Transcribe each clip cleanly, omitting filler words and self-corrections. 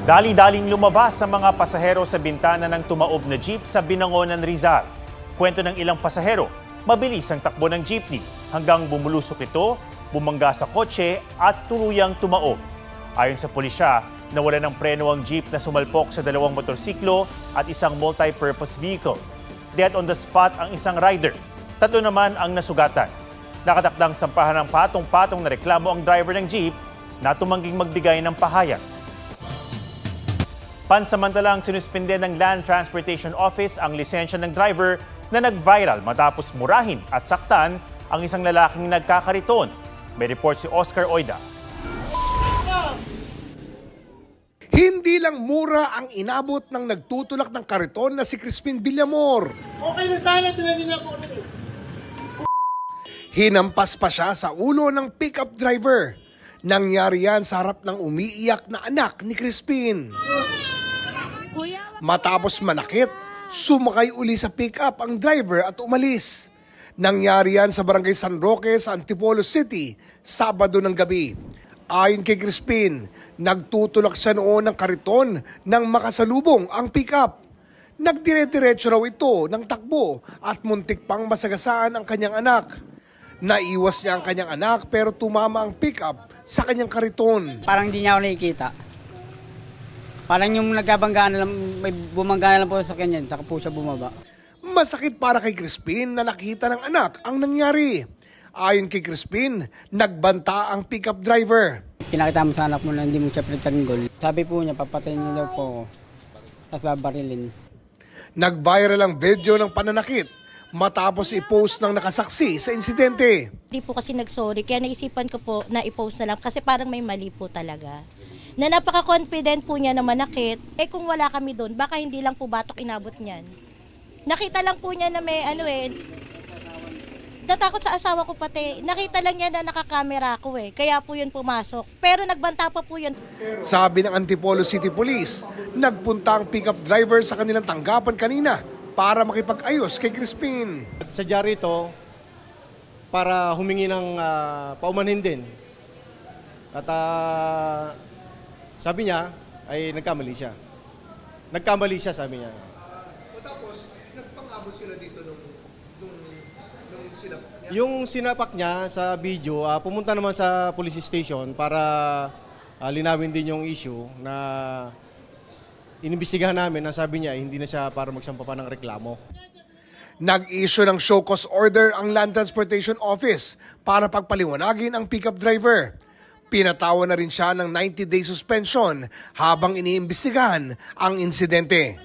Dali-daling lumabas sa mga pasahero sa bintana ng tumaob na jeep sa Binangonan, Rizal. Kwento ng ilang pasahero, mabilis ang takbo ng jeepney hanggang bumulusok ito, bumangga sa kotse at tuluyang tumaob. Ayon sa pulisya, nawala ng preno ang jeep na sumalpok sa dalawang motorsiklo at isang multi-purpose vehicle. Dead on the spot ang isang rider. 3 naman ang nasugatan. Nakatakdang sampahan ng patong-patong na reklamo ang driver ng jeep na tumangging magbigay ng pahayag. Pansamantalang sinuspinde ng Land Transportation Office ang lisensya ng driver na nag-viral matapos murahin at saktan ang isang lalaking nagkakariton. May report si Oscar Oida. Hindi lang mura ang inabot ng nagtutulak ng kariton na si Crispin Villamor. Okay na sana, tinagin ako. Hinampas pa siya sa ulo ng pickup driver. Nangyari yan sa harap ng umiiyak na anak ni Crispin. Matapos manakit, sumakay uli sa pickup ang driver at umalis. Nangyari yan sa barangay San Roque sa Antipolo City, Sabado ng gabi. Ayon kay Crispin, nagtutulak siya noon ng kariton nang makasalubong ang pickup. Nagdire-diretso raw ito ng takbo at muntik pang masagasaan ang kanyang anak. Naiwas niya ang kanyang anak pero tumama ang pickup sa kanyang kariton. Parang hindi niya ako nakikita. Parang yung nagkabanggaan na lang, may bumangga na lang po sa kanya, saka po siya bumaba. Masakit para kay Crispin na nakita ng anak ang nangyari. Ayon kay Crispin, nagbanta ang pickup driver. Pinakita mo sa anak mo na hindi mo siya pinatanggol. Sabi po niya, papatayin niya daw po ako. Tapos babarilin. Nag-viral ang video ng pananakit matapos i-post ng nakasaksi sa insidente. Hindi po kasi nag-sorry, kaya naisipan ko po na i-post na lang kasi parang may mali po talaga. Na napaka-confident po niya na manakit, kung wala kami doon, baka hindi lang po batok inabot niyan. Nakita lang po niya na may natakot sa asawa ko pati, nakita lang niya na nakakamera ko kaya po yun pumasok. Pero nagbanta pa po yun. Sabi ng Antipolo City Police, nagpunta ang pickup driver sa kanilang tanggapan kanina para makipag-ayos kay Crispin. Sadya rito para humingi ng paumanhin din. At sabi niya ay nagkamali siya. Nagkamali siya, sabi niya. O tapos, nagpang-abot sila dito nung sinapak niya? Yung sinapak niya sa video, pumunta naman sa police station para linawin din yung issue na inimbestigahan namin na sabi niya hindi na siya para magsampa pa ng reklamo. Nag-issue ng show cause order ang Land Transportation Office para pagpaliwanagin ang pickup driver. Pinatawan na rin siya ng 90-day suspension habang iniimbestigahan ang insidente.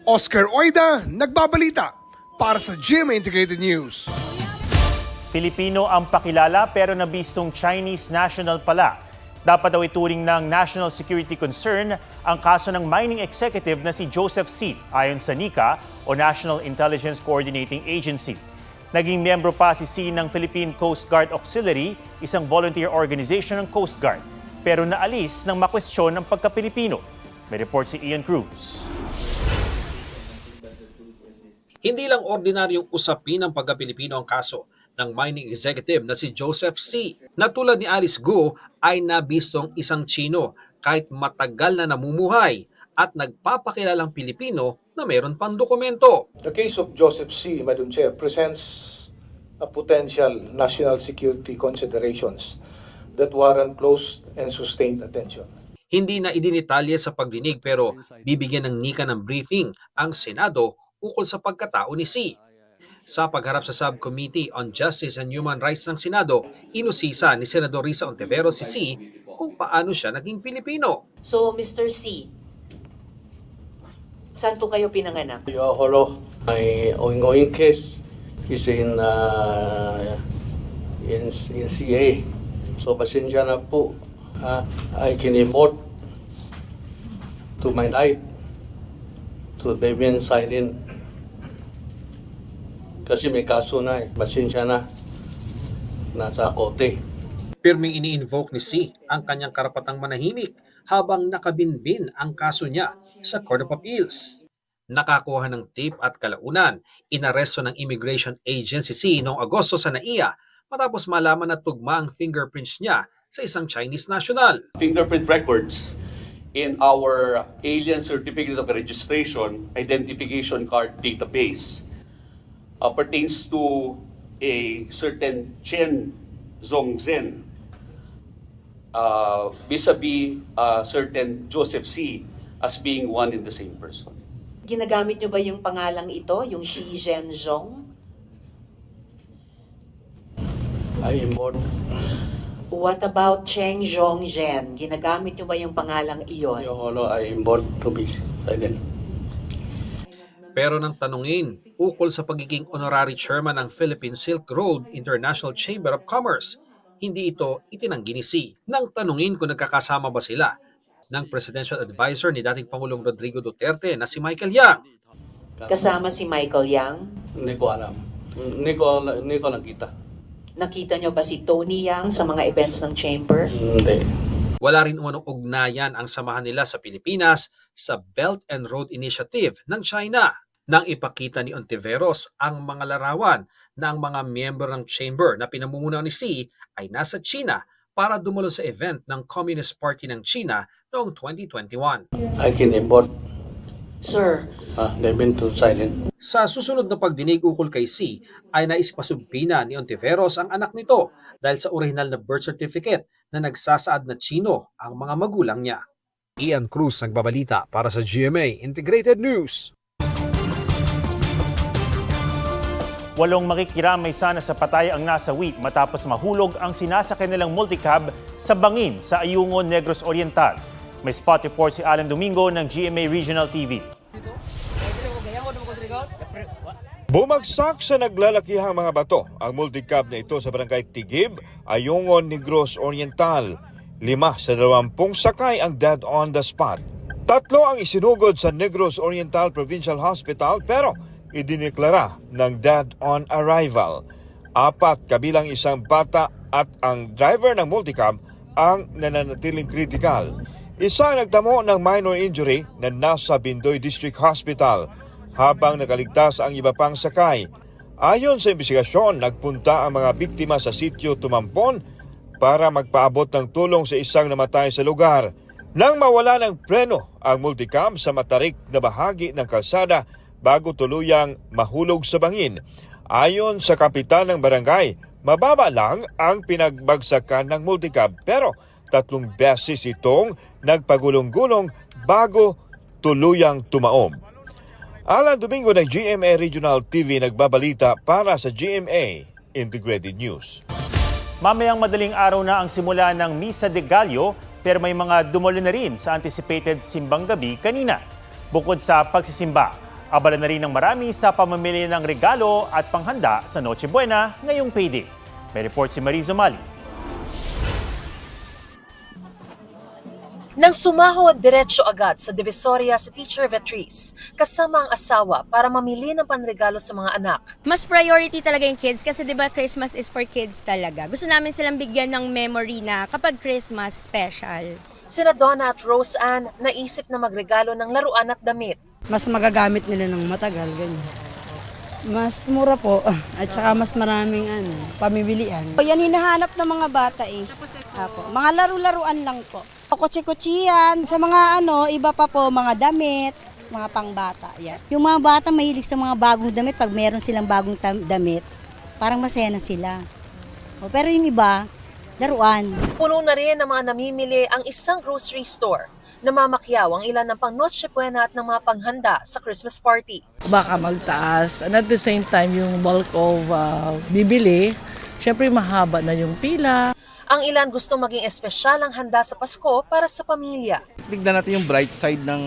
Oscar Oida, nagbabalita para sa GMA Integrated News. Pilipino ang pakilala pero nabistong Chinese national pala. Dapat daw ituring ng national security concern ang kaso ng mining executive na si Joseph C. ayon sa NICA o National Intelligence Coordinating Agency. Naging miyembro pa si C ng Philippine Coast Guard Auxiliary, isang volunteer organization ng Coast Guard, pero naalis nang makwestiyon ng pagka-Pilipino. May report si Ian Cruz. Hindi lang ordinaryong usapin ng pagka-Pilipino ang kaso ng mining executive na si Joseph C. Na tulad ni Alice Go ay nabistong isang Chino kahit matagal na namumuhay at nagpapakilalang Pilipino na mayroon pang dokumento. The case of Joseph C., Madam Chair, presents a potential national security considerations that warrant close and sustained attention. Hindi na idinitalye sa pagdinig pero bibigyan ng NICA ng briefing ang Senado ukol sa pagkatao ni C. Sa pagharap sa Subcommittee on Justice and Human Rights ng Senado, inusisa ni Senador Risa Ontiveros si C kung paano siya naging Pilipino. So, Mr. C, saan po kayo pinanganak? My ongoing case is in CA. So, pasensya na po. I can emote to my life to Debian Sidin. Kasi may kaso na pasensya na. Nasa kote. Pirming ini-invoke ni C ang kanyang karapatang manahimik habang nakabinbin ang kaso niya sa Court of Appeals. Nakakuha ng tip at kalaunan, inaresto ng Immigration Agency C noong Agosto sa NAIA matapos malaman na tugma ang fingerprints niya sa isang Chinese national. Fingerprint records in our Alien Certificate of Registration Identification Card database pertains to a certain Chen Zongzhen vis-a-vis certain Joseph C. as being one and the same person. Ginagamit nyo ba yung pangalang ito, yung Shi Zhenzhong? I import. What about Cheng Zhongzhen? Ginagamit nyo ba yung pangalang iyon? Your Honor, I import to be silent. Pero nang tanungin ukol sa pagiging honorary chairman ng Philippine Silk Road International Chamber of Commerce, hindi ito itinanggi ni Xi. Nang tanungin kung nagkakasama ba sila ng presidential advisor ni dating Pangulong Rodrigo Duterte na si Michael Yang. Kasama si Michael Yang? Hindi ko alam. Hindi ko nakita. Nakita nyo ba si Tony Yang sa mga events ng chamber? Hindi. Wala rin umanong ugnayan ang samahan nila sa Pilipinas sa Belt and Road Initiative ng China. Nang ipakita ni Ontiveros ang mga larawan na ang mga miyembro ng chamber na pinamumuno ni Xi ay nasa China para dumalo sa event ng Communist Party ng China noong 2021. I can import. Sir, They've been to silent. Sa susunod na pagdinig ukol kay Xi ay naisipasumpina ni Ontiveros ang anak nito dahil sa orihinal na birth certificate na nagsasaad na Chino ang mga magulang niya. Ian Cruz nagbabalita para sa GMA Integrated News. 8 makikiramay sana sa patay ang nasawi matapos mahulog ang sinasakyan nilang multicab sa bangin sa Ayungon, Negros Oriental. May spot report si Alan Domingo ng GMA Regional TV. Bumagsak sa naglalakihang mga bato ang multicab na ito sa barangay Tigib, Ayungon, Negros Oriental. 5 sa 20 sakay ang dead on the spot. 3 ang isinugod sa Negros Oriental Provincial Hospital pero idineklara ng dead on arrival. 4 kabilang isang bata at ang driver ng multicab ang nananatiling critical. Isa nagtamo ng minor injury na nasa Bindoy District Hospital habang nakaligtas ang iba pang sakay. Ayon sa investigasyon, nagpunta ang mga biktima sa sitio Tumampon para magpaabot ng tulong sa isang namatay sa lugar. Nang mawala ng preno ang multicab sa matarik na bahagi ng kalsada bago tuluyang mahulog sa bangin. Ayon sa kapitan ng barangay, mababa lang ang pinagbagsakan ng multicab pero 3 beses itong nagpagulong-gulong bago tuluyang tumaob. Alan Domingo ng GMA Regional TV nagbabalita para sa GMA Integrated News. Mamayang madaling araw na ang simula ng Misa de Gallo pero may mga dumalo na rin sa anticipated simbang gabi kanina. Bukod sa pagsisimba, abala na rin ng marami sa pamamili ng regalo at panghanda sa Noche Buena ngayong payday. May report si Marizo Mali. Nang sumahod diretso agad sa Divisoria si Teacher Vetriz kasama ang asawa para mamili ng panregalo sa mga anak. Mas priority talaga yung kids kasi 'di ba Christmas is for kids talaga. Gusto namin silang bigyan ng memory na kapag Christmas special. Sina Donna at Rose Ann naisip na magregalo ng laruan at damit. Mas magagamit nila ng matagal, ganyan. Mas mura po at saka mas maraming pamimilian. Yan hinahanap ng mga bata eh. Apo, mga laro-laruan lang po. Kutsi-kutsiyan, sa mga iba pa po, mga damit, mga pangbata. Yan. Yung mga bata mahilig sa mga bagong damit, pag meron silang bagong damit, parang masaya na sila. Pero yung iba, laruan. Puno na rin ng mga namimili ang isang grocery store. Namamakyaw ang ilan ng pang Noche Buena at ng mga panghanda sa Christmas party. Baka magtaas and at the same time yung bulk of bibili, syempre mahaba na yung pila. Ang ilan gusto maging espesyal ang handa sa Pasko para sa pamilya. Tignan natin yung bright side ng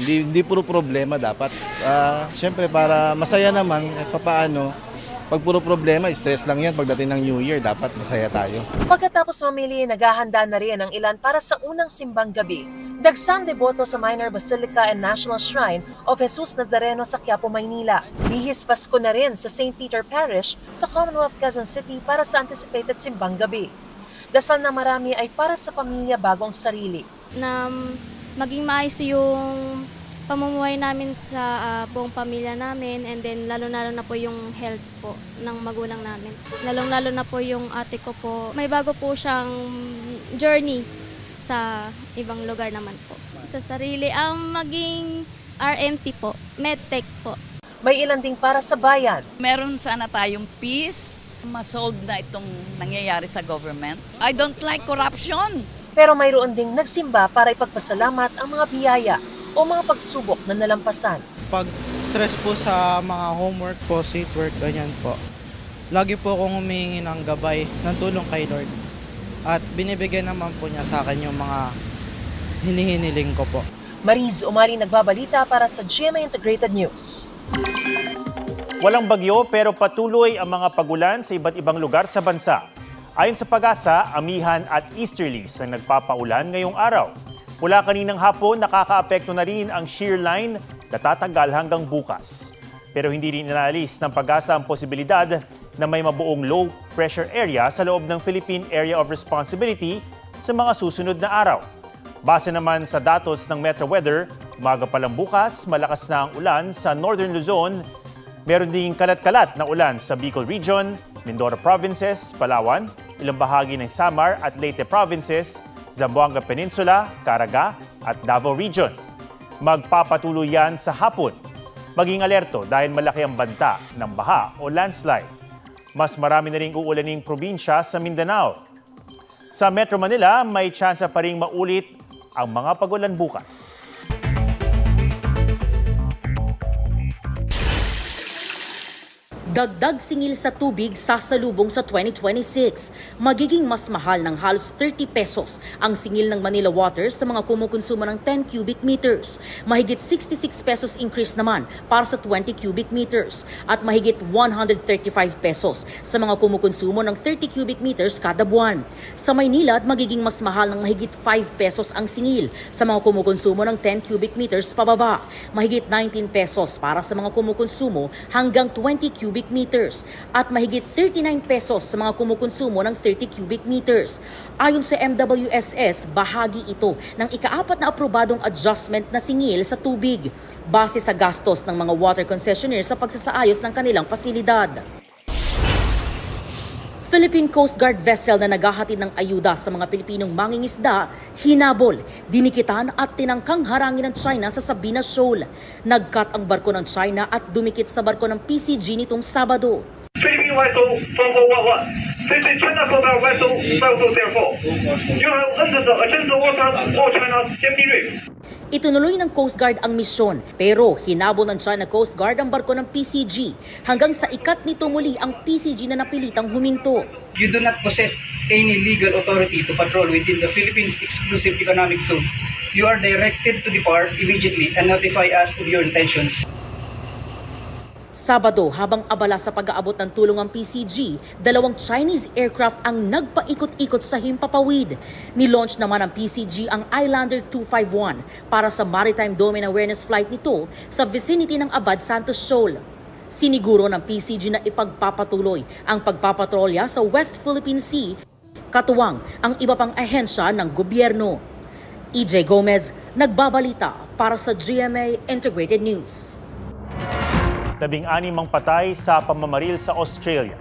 hindi puro problema dapat. Syempre para masaya naman papaano. Pag puro problema, stress lang yan. Pagdating ng New Year, dapat masaya tayo. Pagkatapos mamili, naghahanda na rin ang ilan para sa unang simbang gabi. Dagsang deboto sa Minor Basilica and National Shrine of Jesus Nazareno sa Quiapo, Maynila. Bihis Pasko na rin sa St. Peter Parish sa Commonwealth Quezon City para sa anticipated simbang gabi. Dasal na marami ay para sa pamilya bago ang sarili. Na maging maayos yung pamumuhay namin sa buong pamilya namin and then lalo-lalo na po yung health po ng magulang namin. Lalong-lalo na po yung ate ko po. May bago po siyang journey sa ibang lugar naman po. Sa sarili, maging RMT po, medtech po. May ilan ding para sa bayan. Meron sana tayong peace, masolve na itong nangyayari sa government. I don't like corruption. Pero mayroon ding nagsimba para ipagpasalamat ang mga biyaya o mga pagsubok na nalampasan. Pag stress po sa mga homework po, seat work, ganyan po. Lagi po akong humihingi ng gabay, ng tulong kay Lord. At binibigyan naman po niya sa akin yung mga hinihiniling ko po. Mariz Umali nagbabalita para sa GMA Integrated News. Walang bagyo pero patuloy ang mga pagulan sa iba't ibang lugar sa bansa. Ayon sa Pag-asa, amihan at easterlies ang nagpapaulan ngayong araw. Mula kaninang hapon, nakakaapekto na rin ang shear line na tatagal hanggang bukas. Pero hindi rin inaalis ng Pag-asa ang posibilidad na may mabuong low pressure area sa loob ng Philippine Area of Responsibility sa mga susunod na araw. Base naman sa datos ng Metro Weather, umaga pa lang bukas, malakas na ang ulan sa Northern Luzon. Meron ding kalat-kalat na ulan sa Bicol Region, Mindoro Provinces, Palawan, ilang bahagi ng Samar at Leyte Provinces, Zamboanga Peninsula, Caraga at Davao Region. Magpapatuloy yan sa hapon. Maging alerto dahil malaki ang banta ng baha o landslide. Mas marami na ring uulaning probinsya sa Mindanao. Sa Metro Manila, may tsansa pa ring maulit ang mga pagulan bukas. Dagdag singil sa tubig sasalubong sa 2026. Magiging mas mahal ng halos 30 pesos ang singil ng Manila Water sa mga kumukonsumo ng 10 cubic meters. Mahigit 66 pesos increase naman para sa 20 cubic meters at mahigit 135 pesos sa mga kumukonsumo ng 30 cubic meters kada buwan. Sa Maynila, magiging mas mahal ng mahigit 5 pesos ang singil sa mga kumukonsumo ng 10 cubic meters pababa. Mahigit 19 pesos para sa mga kumukonsumo hanggang 20 cubic meters at mahigit 39 pesos sa mga kumukonsumo ng 30 cubic meters. Ayon sa MWSS, bahagi ito ng ika-4 na aprobadong adjustment na singil sa tubig base sa gastos ng mga water concessionaires sa pagsasaayos ng kanilang pasilidad. Philippine Coast Guard vessel na naghahatid ng ayuda sa mga Pilipinong mangingisda, hinabol, dinikitan at tinangkang harangin ng China sa Sabina Shoal. Nagkat ang barko ng China at dumikit sa barko ng PCG nitong Sabado. Philippine vessel from Oahu. This is China Coast vessel, therefore. You have entered the adjacent waters of China's safety reef. Itunuloy ng Coast Guard ang misyon pero hinabol ng China Coast Guard ang barko ng PCG hanggang sa ikat nito muli ang PCG na napilitang huminto. You do not possess any legal authority to patrol within the Philippines Exclusive Economic Zone. You are directed to depart immediately and notify us of your intentions. Sabado, habang abala sa pag-aabot ng tulong ang PCG, 2 Chinese aircraft ang nagpaikot-ikot sa himpapawid. Nilaunch naman ang PCG ang Islander 251 para sa Maritime Domain Awareness flight nito sa vicinity ng Abad Santos Shoal. Siniguro ng PCG na ipagpapatuloy ang pagpapatrolya sa West Philippine Sea, katuwang ang iba pang ahensya ng gobyerno. EJ Gomez, nagbabalita para sa GMA Integrated News. 16 ang patay sa pamamaril sa Australia.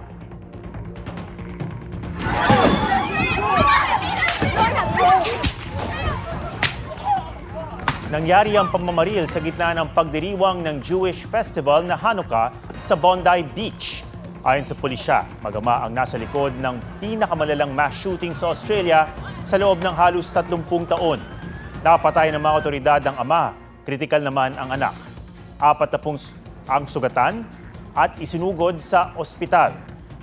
Nangyari ang pamamaril sa gitna ng pagdiriwang ng Jewish festival na Hanukkah sa Bondi Beach. Ayon sa pulisya, mag-ama ang nasa likod ng pinakamalalang mass shooting sa Australia sa loob ng halos 30 taon. Napatay ng mga otoridad ang ama, kritikal naman ang anak. 40 ang sugatan at isinugod sa ospital.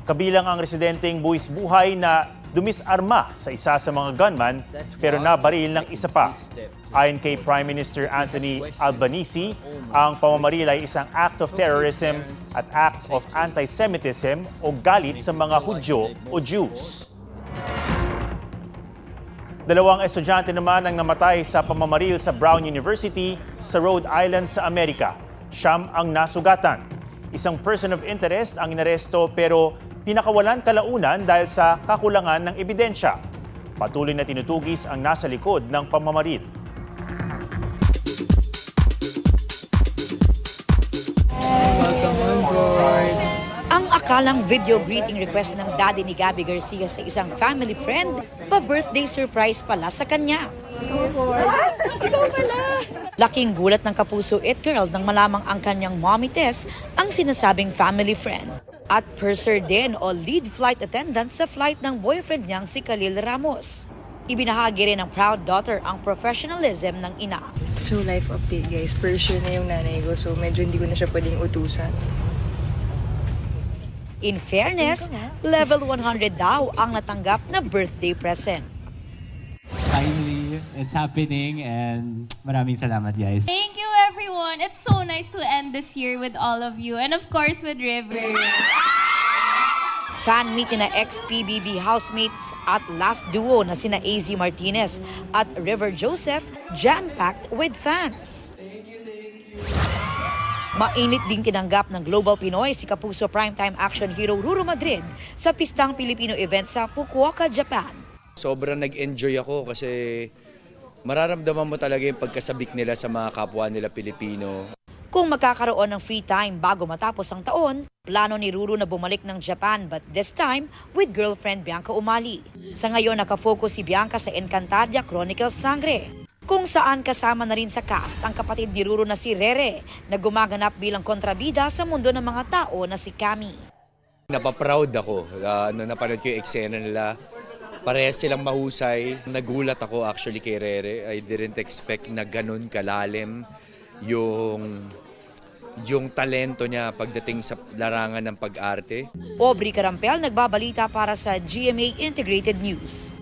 Kabilang ang residenteng buwis buhay na dumisarma sa isa sa mga gunman pero nabaril ng isa pa. Ayon kay Prime Minister Anthony Albanese, ang pamamaril ay isang act of terrorism at act of anti-Semitism o galit sa mga Hudyo o Jews. 2 estudyante naman ang namatay sa pamamaril sa Brown University sa Rhode Island sa Amerika. 9 ang nasugatan. Isang person of interest ang inaresto pero pinakawalan kalaunan dahil sa kakulangan ng ebidensya. Patuloy na tinutugis ang nasa likod ng pamamaril. Ang akala Samantalang video greeting request ng daddy ni Gabby Garcia sa isang family friend, pa-birthday surprise pala sa kanya. Ikaw pala! Laking gulat ng kapuso it girl nang malamang ang kanyang mommy Tess ang sinasabing family friend. At purser din o lead flight attendant sa flight ng boyfriend niyang si Khalil Ramos. Ibinahagi rin ng proud daughter ang professionalism ng ina. So life update guys, purser na yung nanay ko so medyo hindi ko na siya pwedeng utusan. In fairness, level 100 daw ang natanggap na birthday present. Finally, it's happening and maraming salamat guys. Thank you everyone. It's so nice to end this year with all of you and of course with River. Fan meet na ex-PBB housemates at last duo na sina AZ Martinez at River Joseph jam-packed with fans. Mainit ding tinanggap ng Global Pinoy si Kapuso primetime action hero Ruru Madrid sa pistang Pilipino event sa Fukuoka, Japan. Sobrang nag-enjoy ako kasi mararamdaman mo talaga yung pagkasabik nila sa mga kapwa nila Pilipino. Kung magkakaroon ng free time bago matapos ang taon, plano ni Ruru na bumalik ng Japan but this time with girlfriend Bianca Umali. Sa ngayon nakafocus si Bianca sa Encantadia Chronicles Sangre, kung saan kasama na rin sa cast ang kapatid ni Ruru na si Rere na gumaganap bilang kontrabida sa mundo ng mga tao na si Cami. Napaproud ako nung napanood ko yung eksena nila. Parehas silang mahusay. Nagulat ako actually kay Rere. I didn't expect na ganun kalalim yung talento niya pagdating sa larangan ng pag-arte. Aubrey Carampel nagbabalita para sa GMA Integrated News.